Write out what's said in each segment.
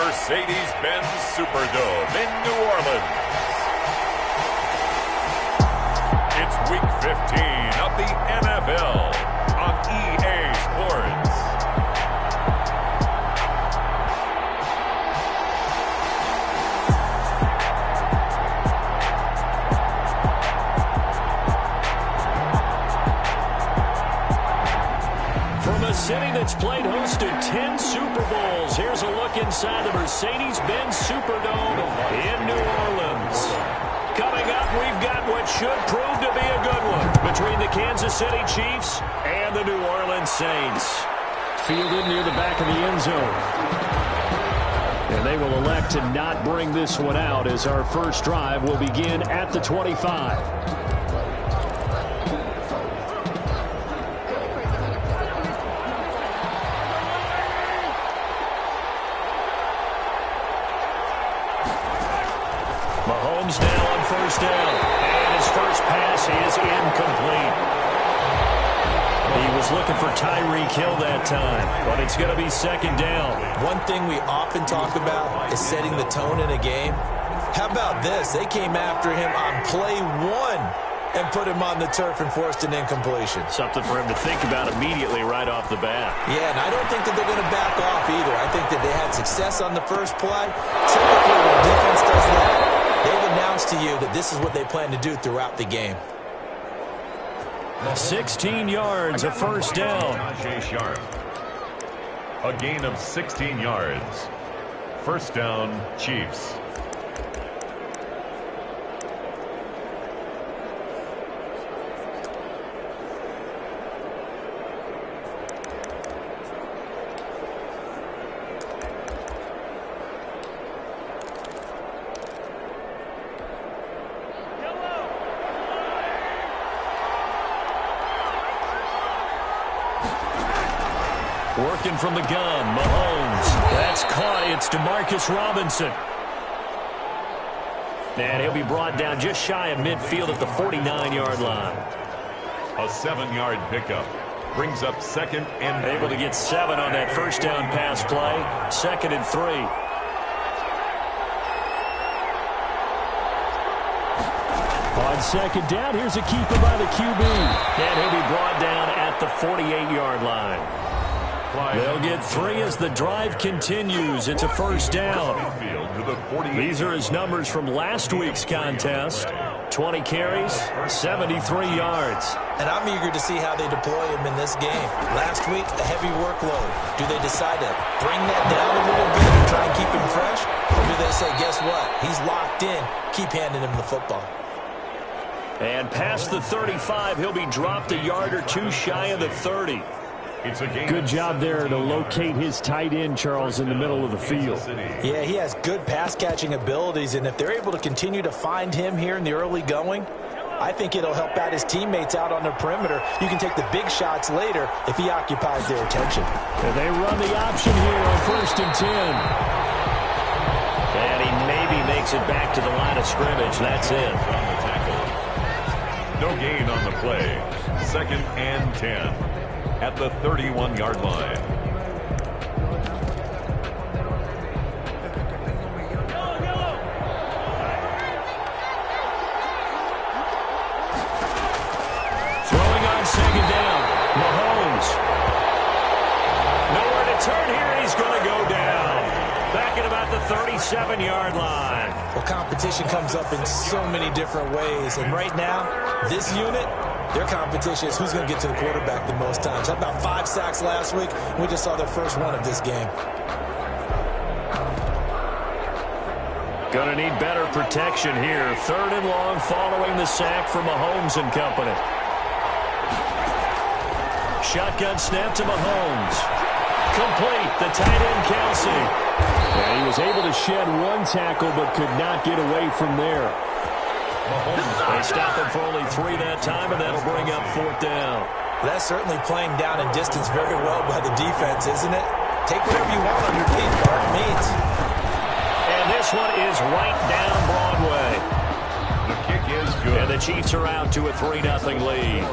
Mercedes-Benz Superdome in New Orleans. It's Week 15 of the NFL on EA Sports. From a city that's played host to 10 Super Bowls, here's a look inside the Mercedes-Benz Superdome in New Orleans. Coming up, we've got what should prove to be a good one between the Kansas City Chiefs and the New Orleans Saints. Fielded near the back of the end zone. And they will elect to not bring this one out as our first drive will begin at the 25. Mahomes now on first down, and his first pass is incomplete. He was looking for Tyreek Hill that time, but it's going to be second down. One thing we often talk about is setting the tone in a game. How about this? They came after him on play one and put him on the turf and forced an incompletion. Something for him to think about immediately right off the bat. Yeah, and I don't think that they're going to back off either. I think that they had success on the first play. Typically, when defense does that, they've announced to you that this is what they plan to do throughout the game. 16 yards, a first down. A gain of 16 yards. First down, Chiefs. Working from the gun, Mahomes. That's caught. It's DeMarcus Robinson. And he'll be brought down just shy of midfield at the 49-yard line. A 7-yard pickup. Brings up second and able to get 7 on that first down pass play. Second and 3. On second down, here's a keeper by the QB. And he'll be brought down at the 48-yard line. They'll get 3 as the drive continues. It's a first down. These are his numbers from last week's contest. 20 carries, 73 yards. And I'm eager to see how they deploy him in this game. Last week, a heavy workload. Do they decide to bring that down a little bit and try and keep him fresh? Or do they say, guess what? He's locked in. Keep handing him the football. And past the 35, he'll be dropped a yard or 2 shy of the 30. Good job there to locate his tight end, Charles, in the middle of the field. Yeah, he has good pass-catching abilities, and if they're able to continue to find him here in the early going, I think it'll help out his teammates out on the perimeter. You can take the big shots later if he occupies their attention. And they run the option here on first and 10. And he maybe makes it back to the line of scrimmage. That's it. No gain on the play. Second and 10. At the 31-yard line. Throwing on second down. Mahomes. Nowhere to turn here, and he's going to go down. Back at about the 37-yard line. Well, competition comes up in so many different ways, and right now, this unit, their competition is who's going to get to the quarterback the most times. Had about 5 sacks last week. We just saw their first one of this game. Going to need better protection here. Third and long following the sack from Mahomes and company. Shotgun snap to Mahomes. Complete. The tight end, Kelsey. And he was able to shed 1 tackle but could not get away from there. They stop him for only 3 that time, and that'll bring up 4th down. That's certainly playing down and distance very well by the defense, isn't it? Take whatever you want on your feet, Mark Means. And this one is right down Broadway. The kick is good. And they the Chiefs are out to a 3-0 lead.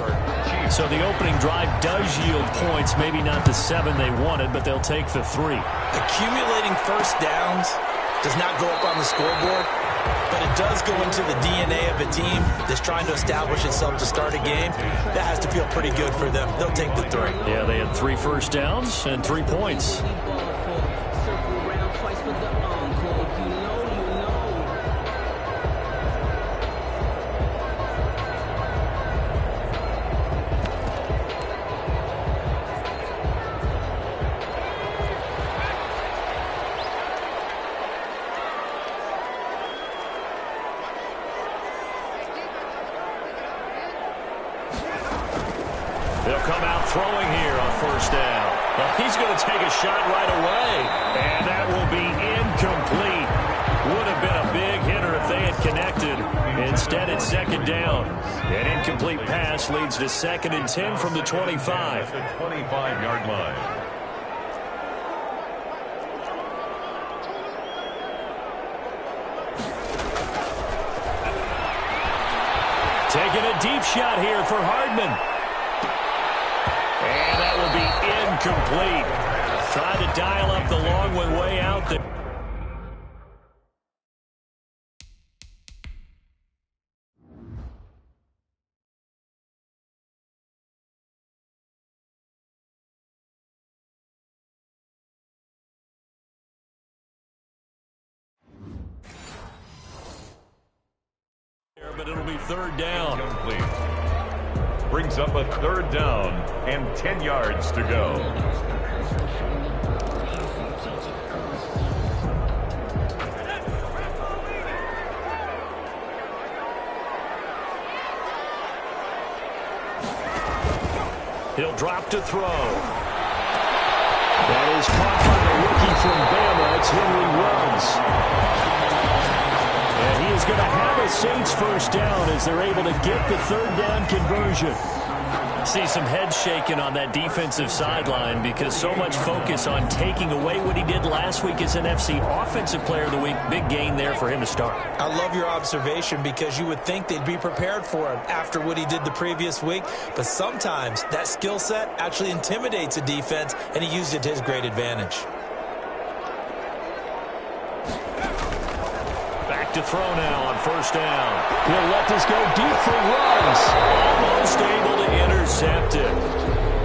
So the opening drive does yield points, maybe not the 7 they wanted, but they'll take the 3. Accumulating first downs does not go up on the scoreboard, but it does go into the DNA of a team that's trying to establish itself to start a game. That has to feel pretty good for them. They'll take the 3. Yeah, they had 3 first downs and 3 points. They'll come out throwing here on first down. Well, he's going to take a shot right away, and that will be incomplete. Would have been a big hitter if they had connected. Instead, it's second down. An incomplete pass leads to 2nd and 10 from the 25. The 25-yard line. Taking a deep shot here for Hardman. And that will be incomplete. Trying to dial up the long one way out there. But it'll be 3rd down. Complete. Brings up a 3rd down and 10 yards to go. He'll drop to throw. That is caught by the rookie from Bama. It's Henry Ruggs. And he is going to have a Saints first down as they're able to get the 3rd down conversion. See some heads shaking on that defensive sideline because so much focus on taking away what he did last week as NFC Offensive Player of the Week. Big gain there for him to start. I love your observation because you would think they'd be prepared for him after what he did the previous week. But sometimes that skill set actually intimidates a defense, and he used it to his great advantage. To throw now on first down. He'll let this go deep for Ruggs. Almost able to intercept it.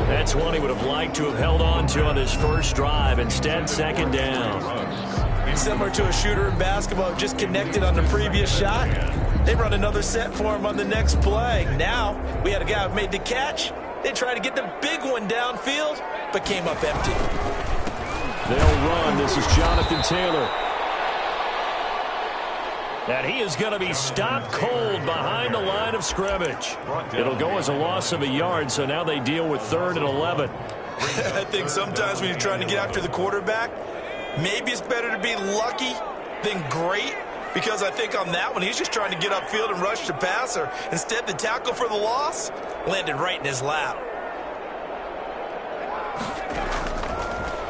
That's one he would have liked to have held on to on his first drive. Instead, 2nd down. Similar to a shooter in basketball, just connected on the previous shot. They run another set for him on the next play. Now, we had a guy who made the catch. They tried to get the big one downfield, but came up empty. They'll run. This is Jonathan Taylor. And he is going to be stopped cold behind the line of scrimmage. It'll go as a loss of a yard, so now they deal with 3rd and 11. I think sometimes when you're trying to get after the quarterback, maybe it's better to be lucky than great, because I think on that one, he's just trying to get upfield and rush the passer. Instead, the tackle for the loss landed right in his lap.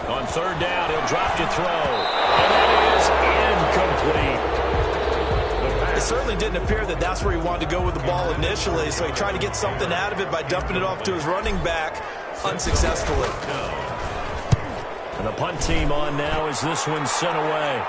On 3rd down, he'll drop to throw. And that is incomplete. It certainly didn't appear that that's where he wanted to go with the ball initially, so he tried to get something out of it by dumping it off to his running back unsuccessfully. And the punt team on now as this one's sent away.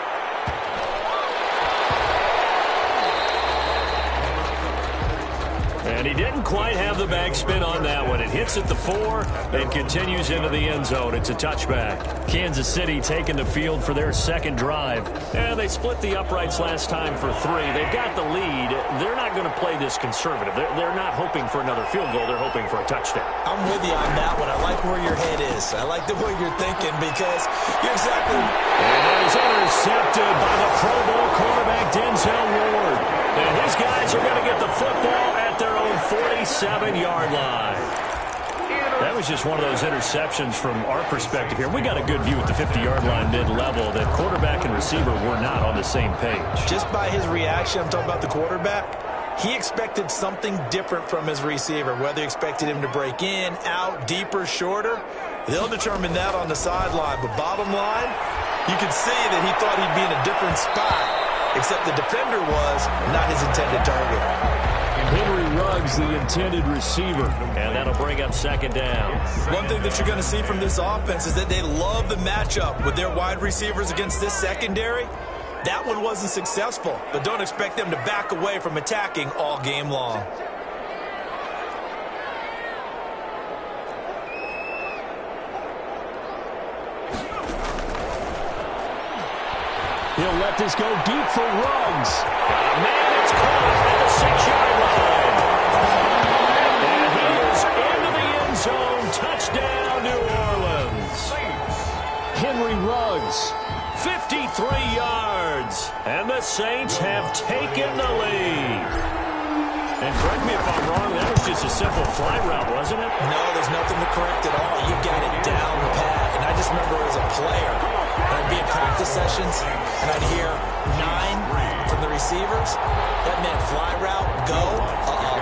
And he didn't quite have the backspin on that one. It hits at the 4 and continues into the end zone. It's a touchback. Kansas City taking the field for their 2nd drive. And they split the uprights last time for 3. They've got the lead. They're not going to play this conservative. They're not hoping for another field goal. They're hoping for a touchdown. I'm with you on that one. I like where your head is. I like the way you're thinking because you're exactly... And that is intercepted by the Pro Bowl quarterback Denzel Ward. And his guys are going to get the football at their own 47-yard line. That was just one of those interceptions from our perspective here. We got a good view at the 50-yard line mid-level that quarterback and receiver were not on the same page. Just by his reaction, I'm talking about the quarterback, he expected something different from his receiver, whether he expected him to break in, out, deeper, shorter. They'll determine that on the sideline. But bottom line, you could see that he thought he'd be in a different spot, except the defender was not his intended target. Henry Ruggs, the intended receiver. And that'll bring up second down. One thing that you're going to see from this offense is that they love the matchup with their wide receivers against this secondary. That one wasn't successful, but don't expect them to back away from attacking all game long. He'll let this go deep for Ruggs. Man, it's caught at the 6-yard line. And he is into the end zone. Touchdown, New Orleans. Henry Ruggs, 53 yards. And the Saints have taken the lead. And correct me if I'm wrong, that was just a simple fly route, wasn't it? No, there's nothing to correct at all. You got it down pat. And I just remember as a player, I'd be in practice sessions, and I'd hear 9 from the receivers. That meant fly route, go,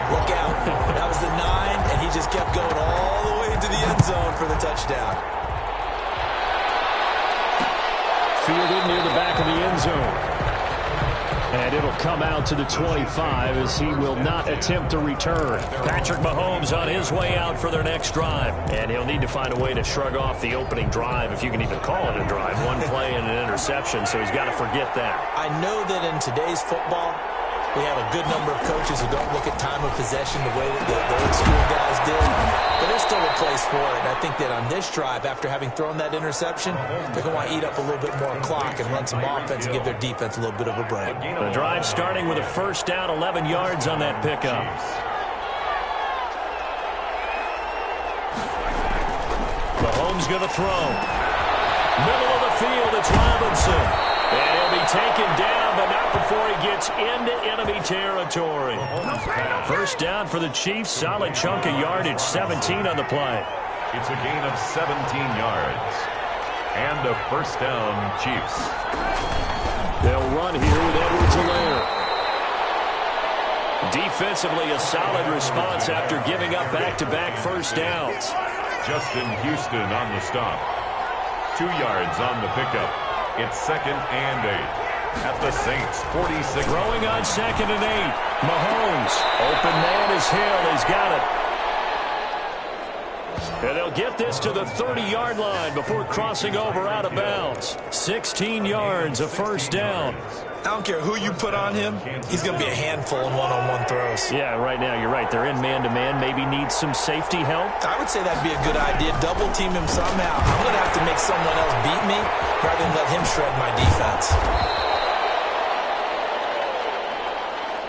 look out. That was the 9, and he just kept going all the way into the end zone for the touchdown. Fielded near the back of the end zone. And it'll come out to the 25 as he will not attempt to return. Patrick Mahomes on his way out for their next drive. And he'll need to find a way to shrug off the opening drive, if you can even call it a drive. One play and an interception, so he's got to forget that. I know that in today's football, we have a good number of coaches who don't look at time of possession the way that the old school guys did. But there's still a place for it. And I think that on this drive, after having thrown that interception, they're going to want to eat up a little bit more clock and run some offense and give their defense a little bit of a break. The drive starting with a first down, 11 yards on that pickup. Mahomes going to throw. Middle of the field, it's Robinson. And he'll be taken down, but not before he gets into enemy territory. First down for the Chiefs. Solid chunk of yardage, 17 on the play. It's a gain of 17 yards. And a first down, Chiefs. They'll run here with Edwards-Helaire. Defensively, a solid response after giving up back-to-back first downs. Justin Houston on the stop. 2 yards on the pickup. It's 2nd and 8 at the Saints 46. Throwing on 2nd and 8. Mahomes. Open man is Hill. He's got it. And they'll get this to the 30-yard line before crossing over out of bounds. 16 yards, a first down. I don't care who you put on him, he's going to be a handful in one-on-one throws. Yeah, right now you're right. They're in man-to-man. Maybe needs some safety help. I would say that'd be a good idea. Double team him somehow. I'm going to have to make someone else beat me rather than let him shred my defense.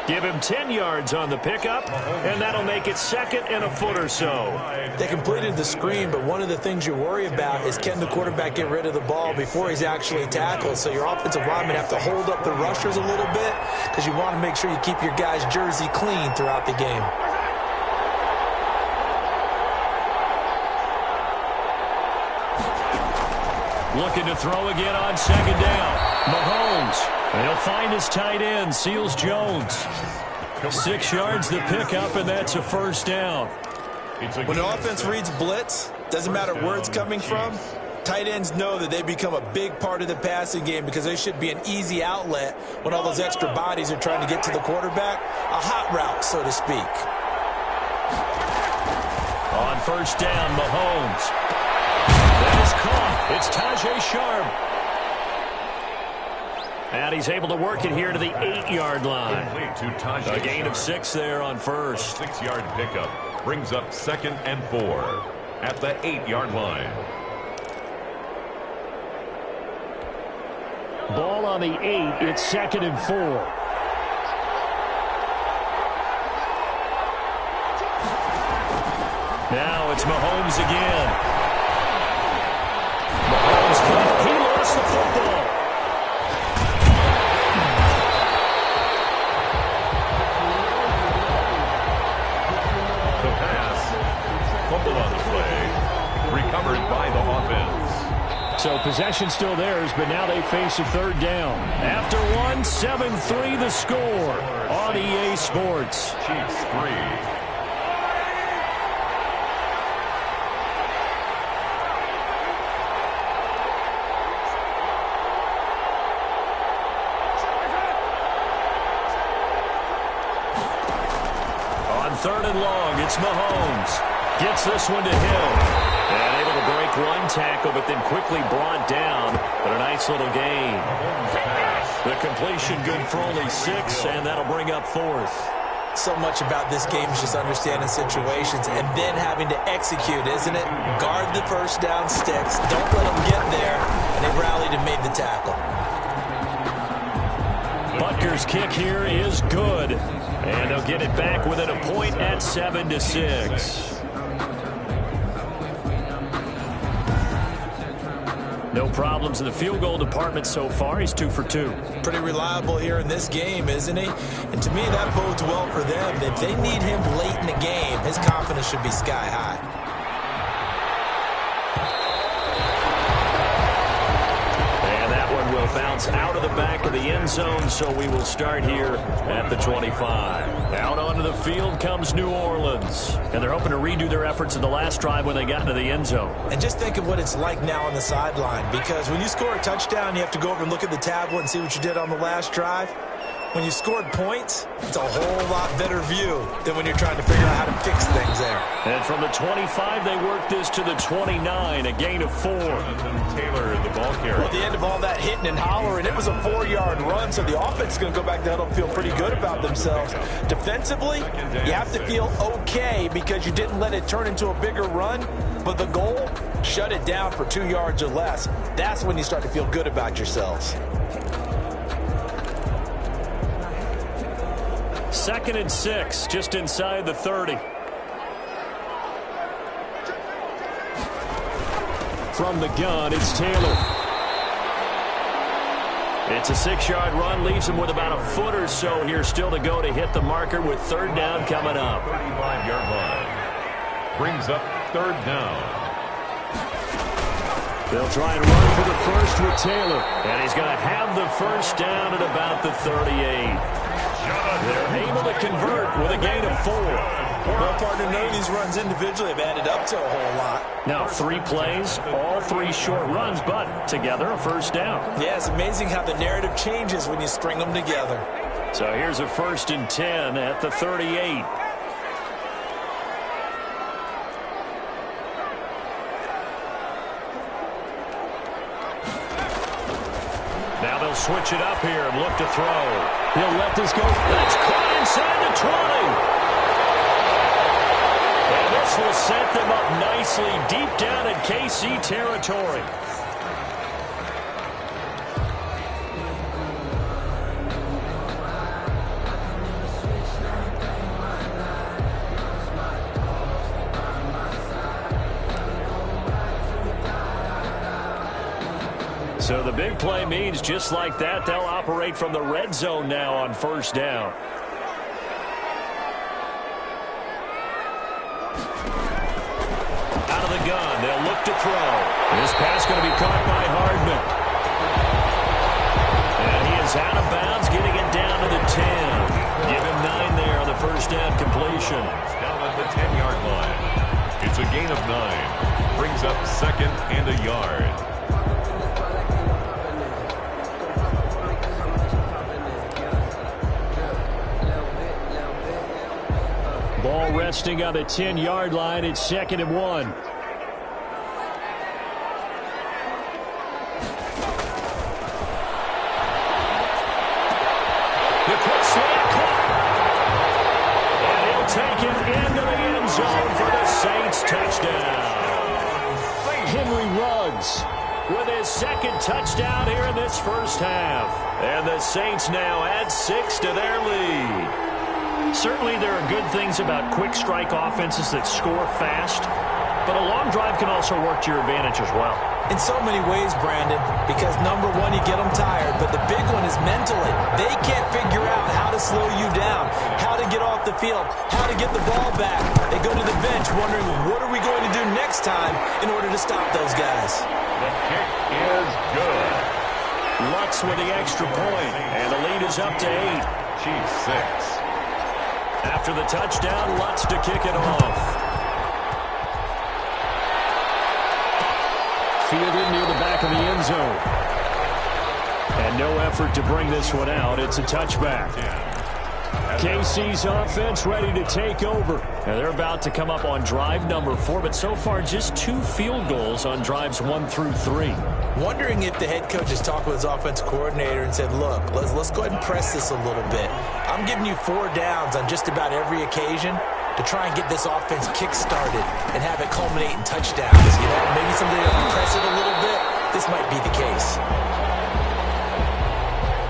Give him 10 yards on the pickup, and that'll make it 2nd and a foot or so. They completed the screen, but one of the things you worry about is can the quarterback get rid of the ball before he's actually tackled? So your offensive linemen have to hold up the rushers a little bit because you want to make sure you keep your guy's jersey clean throughout the game. Looking to throw again on 2nd down. Mahomes. And he'll find his tight end, Seals Jones. 6 yards the pickup, and that's a first down. When the offense reads blitz, doesn't matter where it's coming from, tight ends know that they become a big part of the passing game because they should be an easy outlet when all those extra bodies are trying to get to the quarterback. A hot route, so to speak. On first down, Mahomes. That is caught. It's Tajay Sharp. And he's able to work it here to the 8-yard line. A gain of 6 there on first. 6-yard pickup brings up 2nd and 4 at the 8-yard line. Ball on the 8. It's 2nd and 4. Now it's Mahomes again. Mahomes, he lost the football. Fumble on the play, recovered by the offense. So possession still theirs, but now they face a third down. After 7-3 the score on EA Sports. Chiefs 3. third and long. It's Mahomes. Gets this one to Hill. And able to break one tackle, but then quickly brought down. But a nice little gain. The completion good for only 6, and that'll bring up 4th. So much about this game is just understanding situations and then having to execute, isn't it? Guard the first down sticks. Don't let them get there. And they rallied and made the tackle. Butker's kick here is good. And they'll get it back within a point at 7-6. No problems in the field goal department so far. He's 2 for 2. Pretty reliable here in this game, isn't he? And to me, that bodes well for them. If they need him late in the game, his confidence should be sky high. And that one will bounce out of the back of the end zone, so we will start here at the 25. Out onto the field comes New Orleans. And they're hoping to redo their efforts in the last drive when they got into the end zone. And just think of what it's like now on the sideline, because when you score a touchdown, you have to go over and look at the tablet and see what you did on the last drive. When you scored points, it's a whole lot better view than when you're trying to figure out how to fix things there. And from the 25, they work this to the 29, a gain of 4. Taylor, the ball carrier. Well, at the end of all that hitting and hollering, it was a 4-yard run, so the offense is going to go back to huddle and feel pretty good about themselves. Defensively, you have to feel okay because you didn't let it turn into a bigger run, but the goal, shut it down for 2 yards or less. That's when you start to feel good about yourselves. 2nd and 6, just inside the 30. From the gun, it's Taylor. It's a 6-yard run, leaves him with about a foot or so here still to go to hit the marker with 3rd down coming up. 35-yard line. Brings up 3rd down. They'll try and run for the first with Taylor. And he's going to have the first down at about the 38. They're able to convert with a gain of 4. Well, partner, none of these runs individually have added up to a whole lot. Now 3 plays, all 3 short runs, but together a first down. Yeah, it's amazing how the narrative changes when you string them together. So here's a 1st and 10 at the 38. Now they'll switch it up here and look to throw. He'll let this go. That's caught inside the 20. And this will set them up nicely deep down in KC territory. So the big play means just like that, they'll operate from the red zone now on 1st down. Out of the gun, they'll look to throw. This pass going to be caught by Hardman. And he is out of bounds, getting it down to the 10. Give him 9 there on the first down completion. Down at the 10-yard line. It's a gain of 9. Brings up 2nd and a yard. Ball resting on the 10-yard line. It's 2nd and 1. The quick slant caught. And he'll take it into the end zone for the Saints touchdown. Henry Ruggs with his 2nd touchdown here in this first half. And the Saints now add 6 to their lead. Certainly there are good things about quick strike offenses that score fast, but a long drive can also work to your advantage as well. In so many ways, Brandon, because number one, you get them tired, but the big one is mentally. They can't figure out how to slow you down, how to get off the field, how to get the ball back. They go to the bench wondering, what are we going to do next time in order to stop those guys? The kick is good. Lutz with the extra point, and the lead is up to 8. Chiefs 6. After the touchdown, Lutz to kick it off. Fielded near the back of the end zone. And no effort to bring this one out. It's a touchback. KC's offense ready to take over. Now they're about to come up on drive number 4, but so far just 2 field goals on drives 1 through 3. Wondering if the head coach has talked with his offense coordinator and said, look, let's go ahead and press this a little bit. I'm giving you 4 downs on just about every occasion to try and get this offense kick-started and have it culminate in touchdowns. You know, maybe somebody will press it a little bit. This might be the case.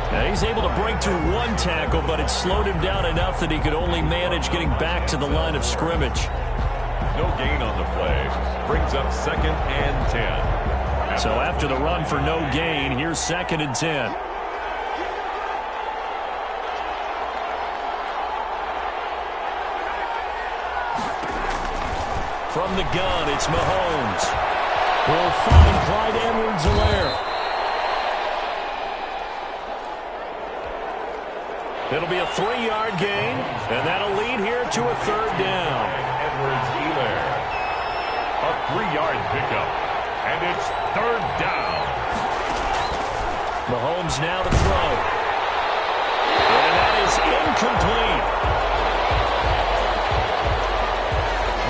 Now he's able to break through 1 tackle, but it slowed him down enough that he could only manage getting back to the line of scrimmage. No gain on the play. Brings up 2nd and 10. So after the run for no gain, here's 2nd and 10. From the gun, it's Mahomes. Will find Clyde Edwards-Helaire. It'll be a 3-yard gain, and that'll lead here to a 3rd down. Edwards-Helaire. A 3-yard pickup, and it's 3rd down. Mahomes now to throw. And that is incomplete.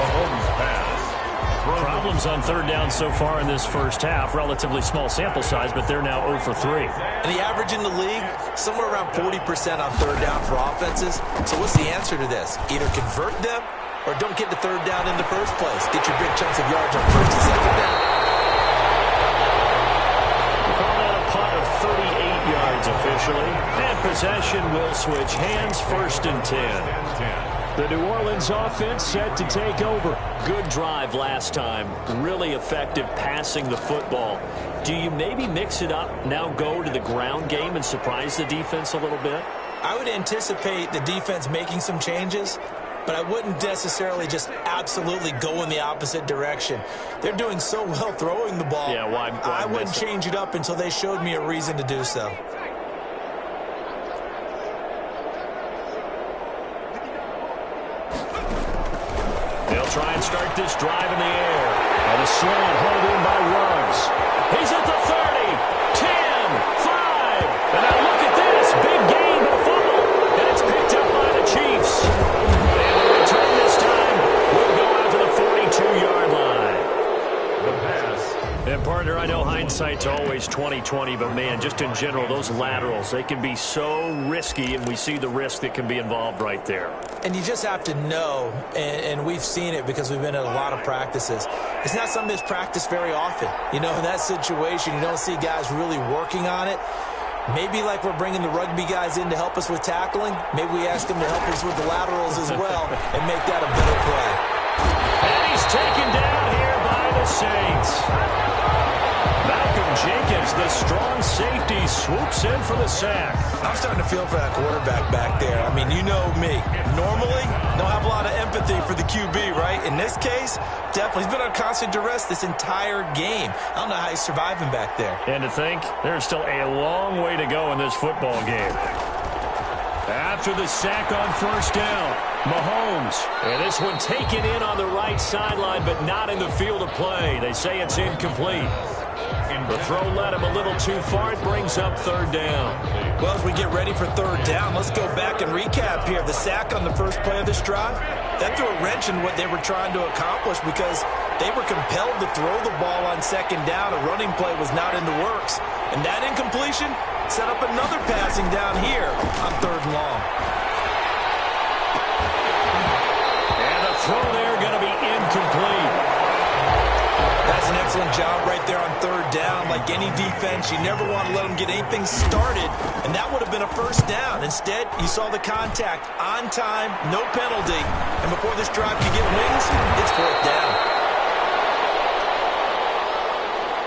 Mahomes pass. Problems on 3rd down so far in this first half. Relatively small sample size, but they're now 0 for 3. And the average in the league, somewhere around 40% on 3rd down for offenses. So what's the answer to this? Either convert them or don't get the 3rd down in the first place. Get your big chunks of yards on 1st and 2nd down. Call that a punt of 38 yards officially. And possession will switch hands, 1st and 10. The New Orleans offense set to take over. Good drive last time. Really effective passing the football. Do you maybe mix it up, now go to the ground game and surprise the defense a little bit? I would anticipate the defense making some changes, but I wouldn't necessarily just absolutely go in the opposite direction. They're doing so well throwing the ball. Yeah, why I wouldn't change it up until they showed me a reason to do so. Try and start this drive in the air. And a slant held in by Ruggs. He's at the 30, 10, 5. And now look at this. Big gain, but a fumble. And it's picked up by the Chiefs. And the return this time will go out to the 42-yard line. The pass. And partner, I know hindsight's always 20/20, but man, just in general, those laterals, they can be so risky, and we see the risk that can be involved right there. And you just have to know, and we've seen it because we've been at a lot of practices, it's not something that's practiced very often. You know, in that situation, you don't see guys really working on it. Maybe like we're bringing the rugby guys in to help us with tackling, maybe we ask them to help us with the laterals as well and make that a better play. And he's taken down here by the Saints. Malcolm Jenkins, the strong safety, swoops in for the sack. I'm starting to feel for that quarterback back there. I mean, you know me. Normally, don't have a lot of empathy for the QB, right? In this case, definitely. He's been on constant duress this entire game. I don't know how he's surviving back there. And to think, there's still a long way to go in this football game. After the sack on 1st down, Mahomes. And this one taken in on the right sideline, but not in the field of play. They say it's incomplete. The throw led him a little too far. It brings up 3rd down. Well, as we get ready for 3rd down, let's go back and recap here. The sack on the first play of this drive, that threw a wrench in what they were trying to accomplish because they were compelled to throw the ball on 2nd down. A running play was not in the works. And that incompletion set up another passing down here on 3rd and long. And the throw there going to be incomplete. That's an excellent job right there on 3rd down. Like any defense, you never want to let them get anything started, and that would have been a 1st down. Instead, you saw the contact on time, no penalty, and before this drive could get wings, it's 4th down.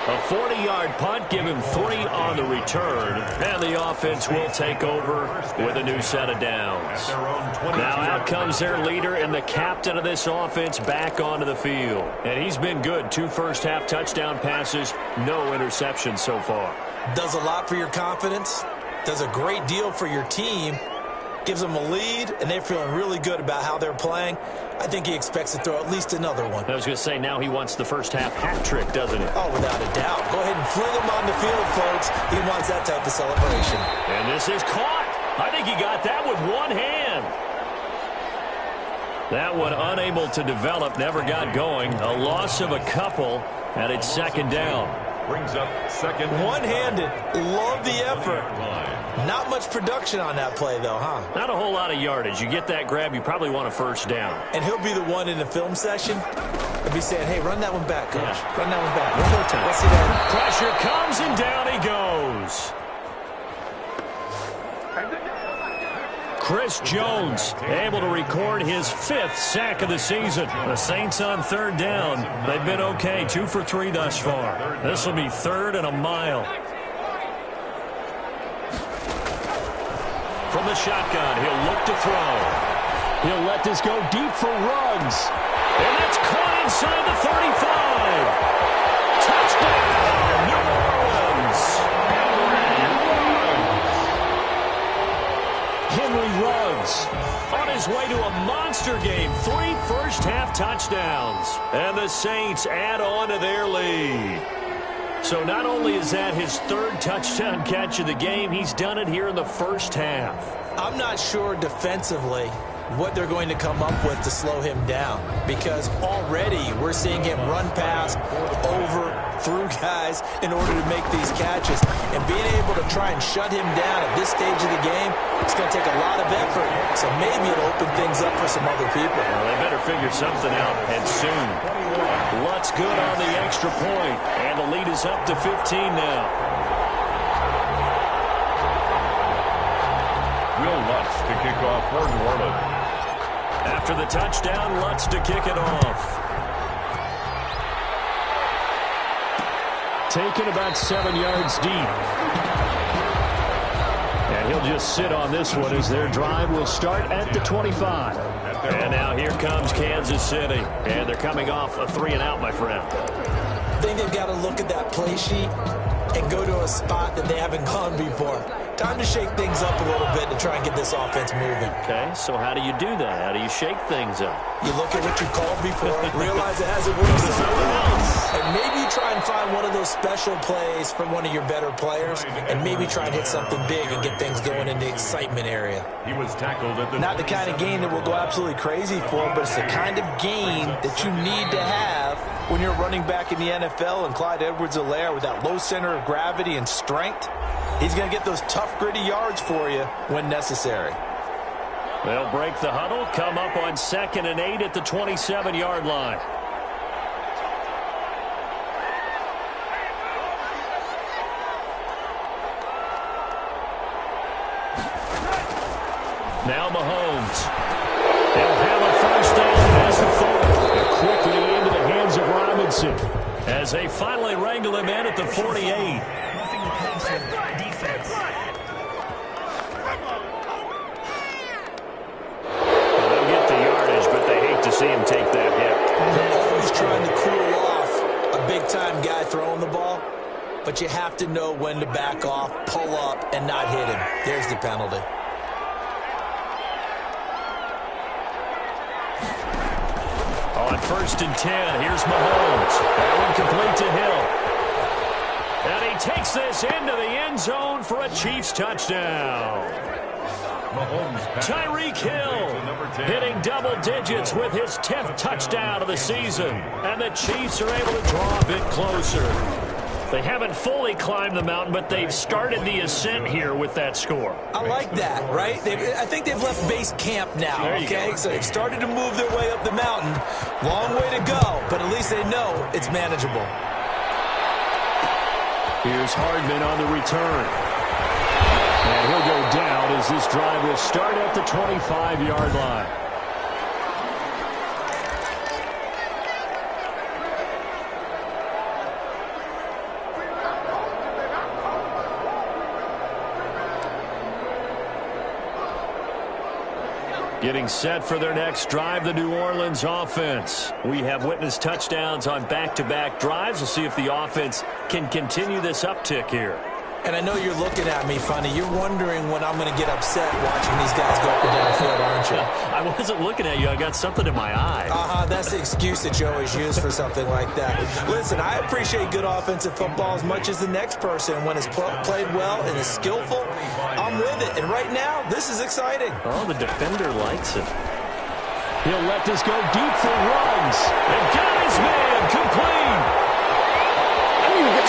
A 40-yard punt, give him 3 on the return, and the offense will take over with a new set of downs. Now out comes their leader and the captain of this offense back onto the field. And he's been good. 2 first-half touchdown passes, no interceptions so far. Does a lot for your confidence, does a great deal for your team, gives them a lead, and they're feeling really good about how they're playing. I think he expects to throw at least another one. I was going to say, now he wants the first-half hat trick, doesn't he? Oh, without a doubt. Go ahead and fling him on the field, folks. He wants that type of celebration. And this is caught. I think he got that with one hand. That one unable to develop, never got going. A loss of a couple, and it's second down. Brings up second. One-handed. Love the effort. Not much production on that play, though, huh? Not a whole lot of yardage. You get that grab, you probably want a first down. And he'll be the one in the film session. He'll be saying, hey, run that one back, coach. Yeah. Run that one back. One more time. Let's see that. Pressure comes, and down he goes. Chris Jones able to record his 5th sack of the season. The Saints on third down. They've been okay, 2 for 3 thus far. This will be 3rd and a mile. From the shotgun, he'll look to throw. He'll let this go deep for Ruggs. And that's caught inside the 35. Touchdown, New Orleans. Henry Ruggs on his way to a monster game. 3 first-half touchdowns. And the Saints add on to their lead. So not only is that his 3rd touchdown catch of the game, he's done it here in the first half. I'm not sure defensively what they're going to come up with to slow him down, because already we're seeing him run past, over, through guys in order to make these catches. And being able to try and shut him down at this stage of the game, it's going to take a lot of effort. So maybe it'll open things up for some other people. Well, they better figure something out, and soon. Lutz good on the extra point, and the lead is up to 15 now. Will Lutz to kick off for New Orleans. After the touchdown, Lutz to kick it off. Taken about 7 yards deep. And he'll just sit on this one as their drive will start at the 25. And now here comes Kansas City. And they're coming off a 3-and-out, my friend. I think they've got to look at that play sheet and go to a spot that they haven't gone before. Time to shake things up a little bit to try and get this offense moving. Okay, so how do you do that? How do you shake things up? You look at what you called before, realize it hasn't worked somewhere else, and maybe you try and find one of those special plays from one of your better players, and maybe try and hit something big and get things going in the excitement area. He was tackled at the Not the kind of game that we'll go absolutely crazy for, but it's the kind of game that you need to have when you're running back in the NFL, and Clyde Edwards-Helaire with that low center of gravity and strength, he's going to get those tough, gritty yards for you when necessary. They'll break the huddle, come up on 2nd and 8 at the 27-yard line. Now Mahomes. They'll have a first down as the 4th. And quickly into the hands of Robinson as they finally wrangle him in at the 48. See him take that hit. They're always trying to cool off a big-time guy throwing the ball, but you have to know when to back off, pull up, and not hit him. There's the penalty. On 1st and 10, here's Mahomes. That one complete to Hill. And he takes this into the end zone for a Chiefs touchdown. Tyreek Hill hitting double digits with his 10th touchdown of the season. And the Chiefs are able to draw a bit closer. They haven't fully climbed the mountain, but they've started the ascent here with that score. I like that, right? I think they've left base camp now, okay? So they've started to move their way up the mountain. Long way to go, but at least they know it's manageable. Here's Hardman on the return. And he'll go down as this drive will start at the 25-yard line. Getting set for their next drive, the New Orleans offense. We have witnessed touchdowns on back-to-back drives. We'll see if the offense can continue this uptick here. And I know you're looking at me funny. You're wondering when I'm going to get upset watching these guys go up and down the field, aren't you? I wasn't looking at you. I got something in my eye. That's the excuse that you always use for something like that. Listen, I appreciate good offensive football as much as the next person. When it's played well and is skillful, I'm come with it. And right now, this is exciting. Oh, the defender likes it. He'll let this go deep for runs. And got his man complete.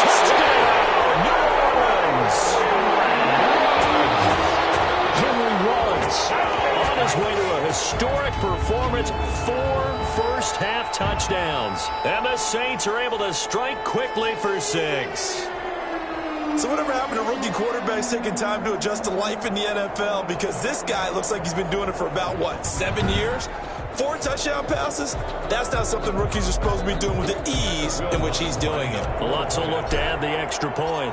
Touchdown, New Orleans. Henry Ruggs on his way to a historic performance. 4 first-half touchdowns. And the Saints are able to strike quickly for 6. So whatever happened to rookie quarterbacks taking time to adjust to life in the NFL? Because this guy looks like he's been doing it for about, 7 years? 4 touchdown passes? That's not something rookies are supposed to be doing with the ease in which he's doing it. Lutz will look to add the extra point.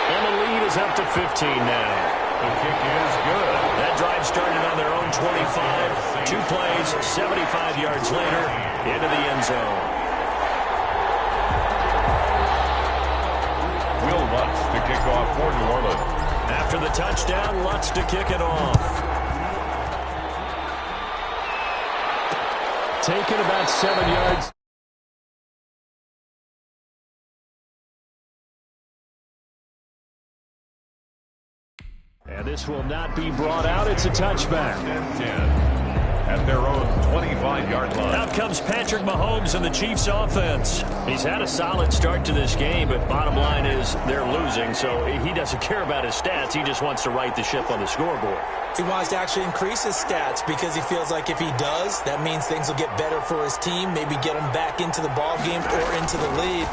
And the lead is up to 15 now. The kick is good. That drive started on their own 25. 2 plays, 75 yards later, into the end zone. Will Lutz to kick off for New Orleans. After the touchdown, Lutz to kick it off. Taken about 7 yards. And this will not be brought out. It's a touchback. 10 at their own 25-yard line. Out comes Patrick Mahomes and the Chiefs offense. He's had a solid start to this game, but bottom line is they're losing, so he doesn't care about his stats. He just wants to right the ship on the scoreboard. He wants to actually increase his stats because he feels like if he does, that means things will get better for his team, maybe get him back into the ball game or into the lead.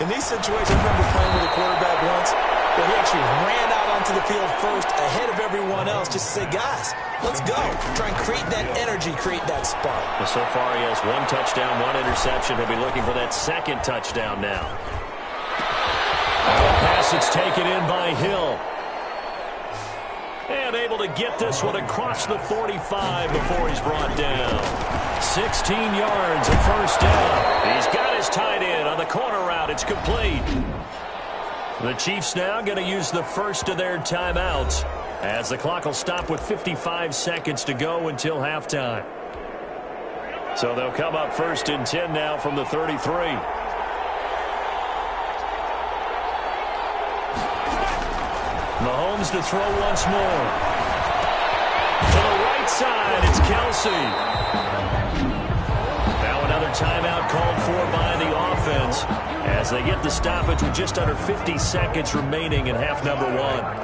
In these situations, I remember playing with a quarterback once where he actually ran out onto the field first ahead of everyone else just to say, guys, let's go. Try and create that energy, create that spark. Well, so far he has 1 touchdown, 1 interception. He'll be looking for that 2nd touchdown now. The pass that's taken in by Hill. And able to get this one across the 45 before he's brought down. 16 yards, a first down. He's got his tight end on the corner route. It's complete. The Chiefs now going to use the first of their timeouts as the clock will stop with 55 seconds to go until halftime. So they'll come up 1st and 10 now from the 33. Mahomes to throw once more. To the right side, it's Kelsey. Now another timeout called for by the offense as they get the stoppage with just under 50 seconds remaining in half number 1.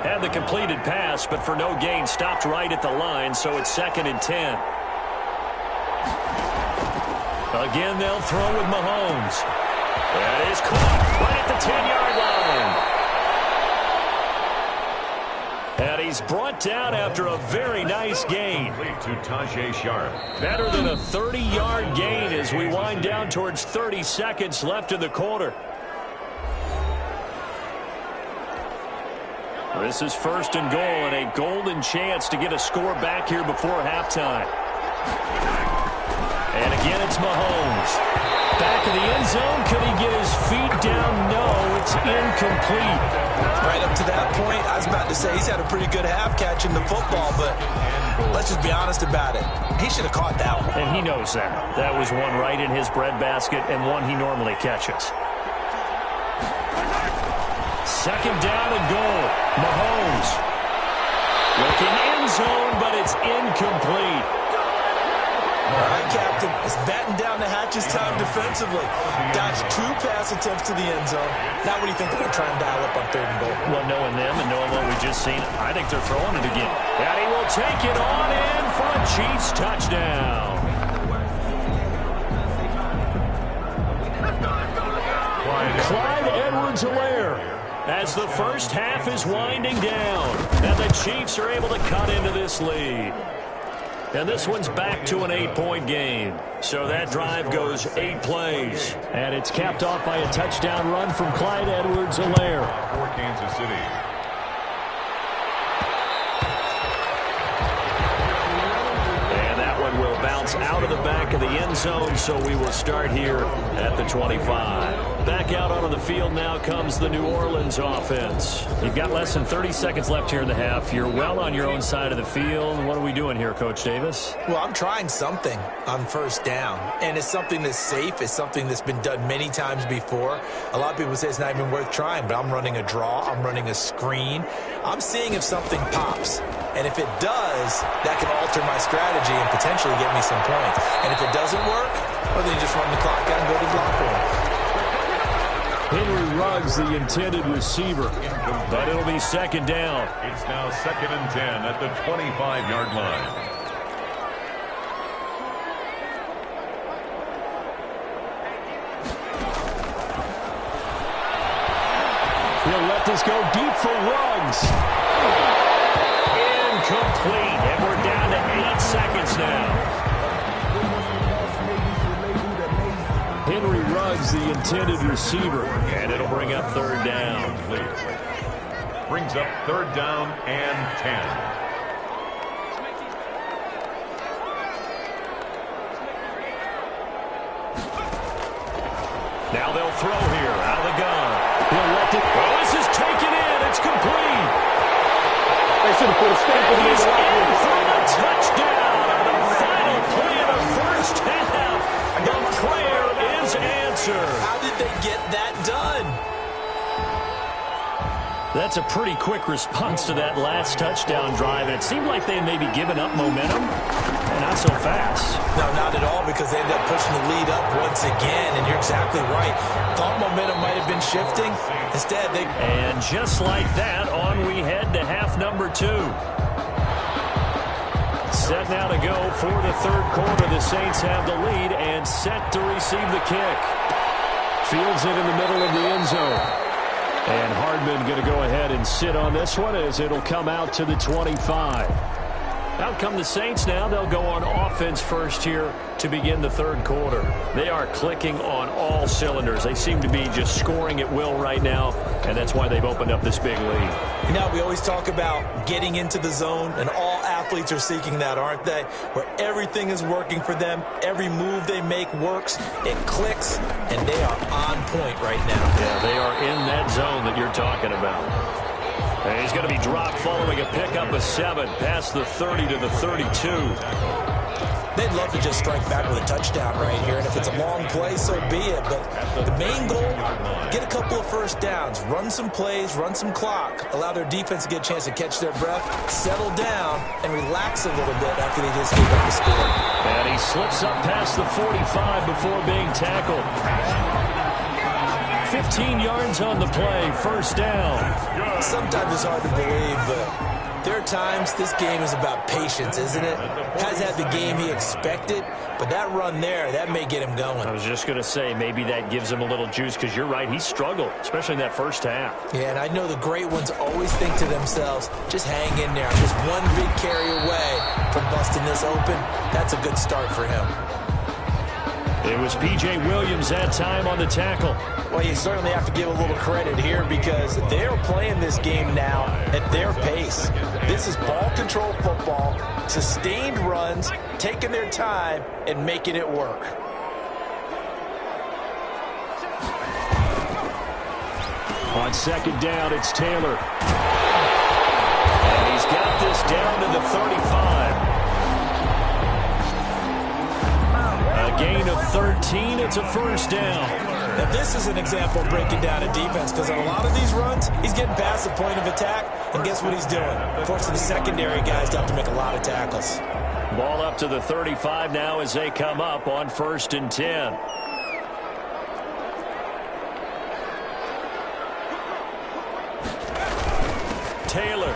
Had the completed pass, but for no gain, stopped right at the line, so it's 2nd and 10. Again, they'll throw with Mahomes. That is caught right at the 10-yard line. And he's brought down after a very nice gain. To Tajay Sharp. Better than a 30-yard gain as we wind down towards 30 seconds left in the quarter. This is 1st and goal and a golden chance to get a score back here before halftime. And again, it's Mahomes. Back in the end zone. Could he get his feet down? No, it's incomplete. Right up to that point, I was about to say he's had a pretty good half catching the football, but let's just be honest about it. He should have caught that one. And he knows that. That was one right in his breadbasket and one he normally catches. 2nd down and goal. Mahomes. Looking end zone, but it's incomplete. All right, Captain. It's batten down the hatches time defensively. Dodged 2 pass attempts to the end zone. Now what do you think they're going to try and dial up on 3rd and goal? Well, knowing them and knowing what we just seen, I think they're throwing it again. And he will take it on in for a Chiefs touchdown. Clyde Edwards-Helaire as the first half is winding down. And the Chiefs are able to cut into this lead. And this one's back to an 8-point game. So that drive goes 8 plays. And it's capped off by a touchdown run from Clyde Edwards-Helaire. For Kansas City. And that one will bounce out of the back of the end zone. So we will start here at the 25. Back out onto the field now comes the New Orleans offense. You've got less than 30 seconds left here in the half. You're well on your own side of the field. What are we doing here, Coach Davis? Well, I'm trying something on first down, and it's something that's safe. It's something that's been done many times before. A lot of people say it's not even worth trying, but I'm running a draw. I'm running a screen. I'm seeing if something pops, and if it does, that can alter my strategy and potentially get me some points. And if it doesn't work, well, then you just run the clock out and go to the locker room. Henry Ruggs, the intended receiver, but it'll be second down. It's now 2nd and 10 at the 25-yard line. He'll let this go deep for Ruggs. Incomplete, and we're down to 8 seconds now. Henry Ruggs, the intended receiver, and it'll bring up third down. Brings up third down and 10. Now they'll throw here out of the gun. He'll let it. Oh, this is taken in. It's complete. They should have put a stamp on He's it. in for the touchdown. The final play of the first half. The prayer is answered. How did they get that done? That's a pretty quick response to that last touchdown drive. And it seemed like they maybe given up momentum. And not so fast. No, not at all, because they ended up pushing the lead up once again. And you're exactly right. Thought momentum might have been shifting. Instead, they... And just like that, on we head to half number 2. Set now to go for the third quarter. The Saints have the lead and set to receive the kick. Fields it in the middle of the end zone. And Hardman going to go ahead and sit on this one as it'll come out to the 25. Out come the Saints now. They'll go on offense first here to begin the third quarter. They are clicking on all cylinders. They seem to be just scoring at will right now, and that's why they've opened up this big lead. You know, we always talk about getting into the zone, and all athletes are seeking that, aren't they? Where everything is working for them, every move they make works, it clicks, and they are on point right now. Yeah, they are in that zone that you're talking about. And he's going to be dropped following a pickup of 7 past the 30 to the 32. They'd love to just strike back with a touchdown right here, and if it's a long play, so be it. But the main goal, get a couple of first downs, run some plays, run some clock, allow their defense to get a chance to catch their breath, settle down, and relax a little bit after they just gave up the score. And he slips up past the 45 before being tackled. 15 yards on the play, first down. Sometimes it's hard to believe, but there are times this game is about patience, isn't it? Has had the game he expected, but that run there, that may get him going. I was just going to say, maybe that gives him a little juice, because you're right, he struggled, especially in that first half. Yeah, and I know the great ones always think to themselves, just hang in there. Just one big carry away from busting this open. That's a good start for him. It was P.J. Williams that time on the tackle. Well, you certainly have to give a little credit here, because they're playing this game now at their pace. This is ball control football, sustained runs, taking their time and making it work. On second down, it's Taylor. And he's got this down to the 35. A gain of 13. It's a first down. Now, this is an example of breaking down a defense, because on a lot of these runs, he's getting past the point of attack, and guess what he's doing? Forcing the secondary guys to have to make a lot of tackles. Ball up to the 35 now as they come up on 1st and 10. Taylor.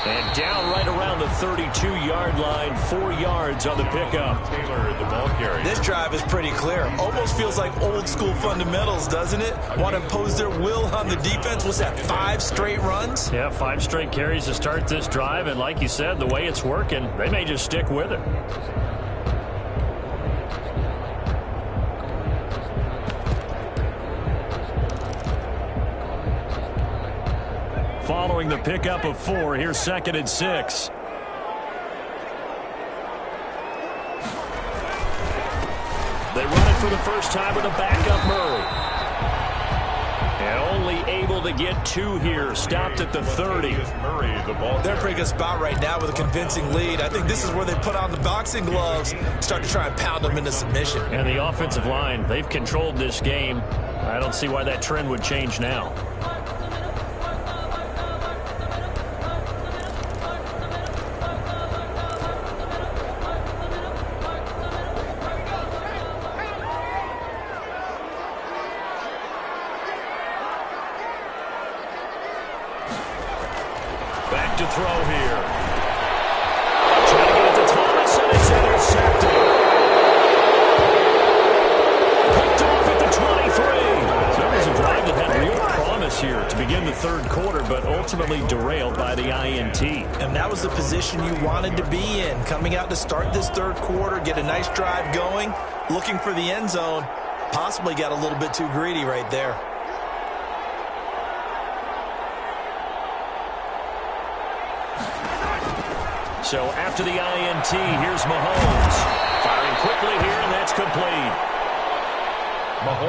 And down right around the 32-yard line, 4 yards on the pickup. Taylor, the ball carrier. This drive is pretty clear. Almost feels like old school fundamentals, doesn't it? Want to impose their will on the defense. What's that, 5 straight runs? Yeah, 5 straight carries to start this drive. And like you said, the way it's working, they may just stick with it. Following the pickup of 4, here's 2nd and 6. They run it for the first time with a backup Murray. And only able to get 2 here. Stopped at the 30. They're in a pretty good spot right now with a convincing lead. I think this is where they put on the boxing gloves, start to try and pound them into submission. And the offensive line, they've controlled this game. I don't see why that trend would change now. Back to throw here. Trying to get it to Thomas, and it's intercepted. Picked off at the 23. So it was a drive that had real promise here to begin the third quarter, but ultimately derailed by the INT. And that was the position you wanted to be in. Coming out to start this third quarter, get a nice drive going, looking for the end zone. Possibly got a little bit too greedy right there. So after the INT, here's Mahomes. Firing quickly here, and that's complete.